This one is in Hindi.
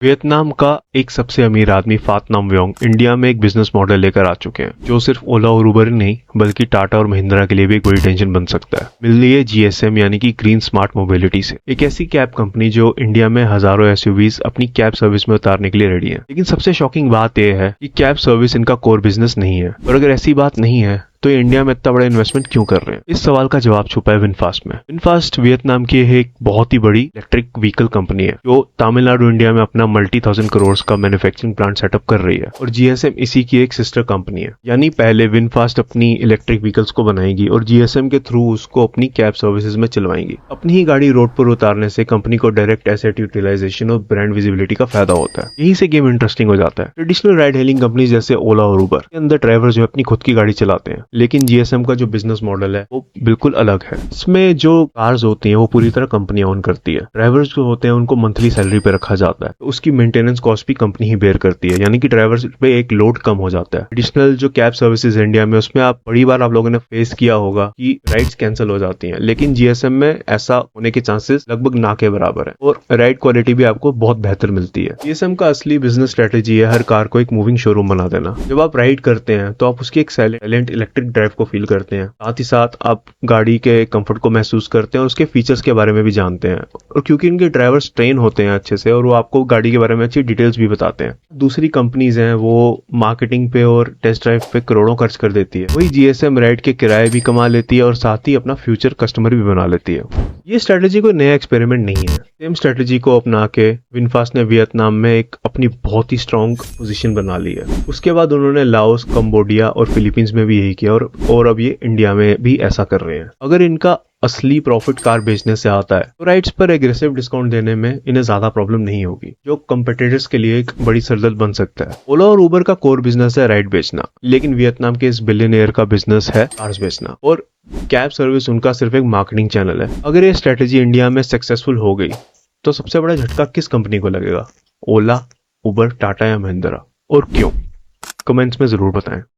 वियतनाम का एक सबसे अमीर आदमी फात नाम व्योंग इंडिया में एक बिजनेस मॉडल लेकर आ चुके हैं जो सिर्फ ओला और उबर ही नहीं बल्कि टाटा और महिंद्रा के लिए भी एक बड़ी टेंशन बन सकता है। मिल रही है जीएसएम यानी कि ग्रीन स्मार्ट मोबिलिटी से, एक ऐसी कैब कंपनी जो इंडिया में हजारों एसयूवीज अपनी कैब सर्विस में उतारने के लिए रेडी है। लेकिन सबसे शॉकिंग बात यह है कि कैब सर्विस इनका कोर बिजनेस नहीं है। और अगर ऐसी बात नहीं है तो ये इंडिया में इतना बड़ा इन्वेस्टमेंट क्यों कर रहे हैं? इस सवाल का जवाब छुपा है विनफास्ट में। विनफास्ट वियतनाम की एक बहुत ही बड़ी इलेक्ट्रिक व्हीकल कंपनी है जो तमिलनाडु इंडिया में अपना मल्टी 1000 करोड़ का मैन्युफैक्चरिंग प्लांट सेटअप कर रही है और जीएसएम इसी की एक सिस्टर कंपनी है। यानी पहले विनफास्ट अपनी इलेक्ट्रिक व्हीकल्स को बनाएगी और जीएसएम के थ्रू उसको अपनी कैब सर्विसेज में चलवाएंगी। अपनी ही गाड़ी रोड पर उतारने से कंपनी को डायरेक्ट एसेट यूटिलाइजेशन और ब्रांड विजिबिलिटी का फायदा होता है। यहीं से गेम इंटरेस्टिंग हो जाता है। ट्रेडिशनल राइड हेलिंग कंपनी जैसे ओला और उबर के अंदर ड्राइवर जो अपनी खुद की गाड़ी चलाते हैं, लेकिन जीएसएम का जो बिजनेस मॉडल है वो बिल्कुल अलग है। इसमें जो कार्स होती हैं वो पूरी तरह कंपनी ओन करती है। ड्राइवर्स जो होते हैं उनको मंथली सैलरी पे रखा जाता है, तो उसकी मेंटेनेंस कॉस्ट भी कंपनी ही बेयर करती है। यानी कि ड्राइवर्स पे एक लोड कम हो जाता है। एडिशनल जो कैब सर्विसेज इंडिया में उसमें आप बड़ी बार आप लोगों ने फेस किया होगा कि राइड्स कैंसिल हो जाती हैं, लेकिन जीएसएम में ऐसा होने के चांसेस लगभग ना के बराबर है और राइड क्वालिटी भी आपको बहुत बेहतर मिलती है। जीएसएम का असली बिजनेस स्ट्रेटेजी है हर कार को एक मूविंग शोरूम बना देना। जब आप राइड करते हैं तो आप उसकी एक साइलेंट इलेक्ट्रिक ड्राइव को फील करते हैं, साथ ही साथ आप गाड़ी के कंफर्ट को महसूस करते हैं और उसके फीचर्स के बारे में भी जानते हैं। और क्योंकि इनके ड्राइवर्स ट्रेन होते हैं अच्छे से और वो आपको गाड़ी के बारे में अच्छी डिटेल्स भी बताते हैं। दूसरी कंपनीज हैं वो मार्केटिंग पे और टेस्ट ड्राइव पे करोड़ों खर्च कर देती है, वही जीएसएम राइड के किराए भी कमा लेती है और साथ ही अपना फ्यूचर कस्टमर भी बना लेती है। ये स्ट्रेटेजी कोई नया एक्सपेरिमेंट नहीं है। सेम स्ट्रेटेजी को अपना के विनफास्ट ने वियतनाम में एक अपनी बहुत ही स्ट्रॉन्ग पोजीशन बना ली है। उसके बाद उन्होंने लाओस, कंबोडिया और फिलीपींस में भी यही किया और अब ये इंडिया में भी ऐसा कर रहे हैं। अगर इनका असली प्रॉफिट कार बेचने से आता है तो राइड्स पर एग्रेसिव डिस्काउंट देने में इन्हें ज्यादा प्रॉब्लम नहीं होगी, जो कंपेटिटर्स के लिए एक बड़ी सरदर्द बन सकता है। ओला और उबर का कोर बिजनेस है राइड बेचना, लेकिन वियतनाम के इस बिलियनियर का बिजनेस है कार्स बेचना और कैब सर्विस उनका सिर्फ एक मार्केटिंग चैनल है। अगर ये स्ट्रेटेजी इंडिया में सक्सेसफुल हो गई तो सबसे बड़ा झटका किस कंपनी को लगेगा? ओला, उबर, टाटा या महिंद्रा? और क्यों? कमेंट्स में जरूर बताएं।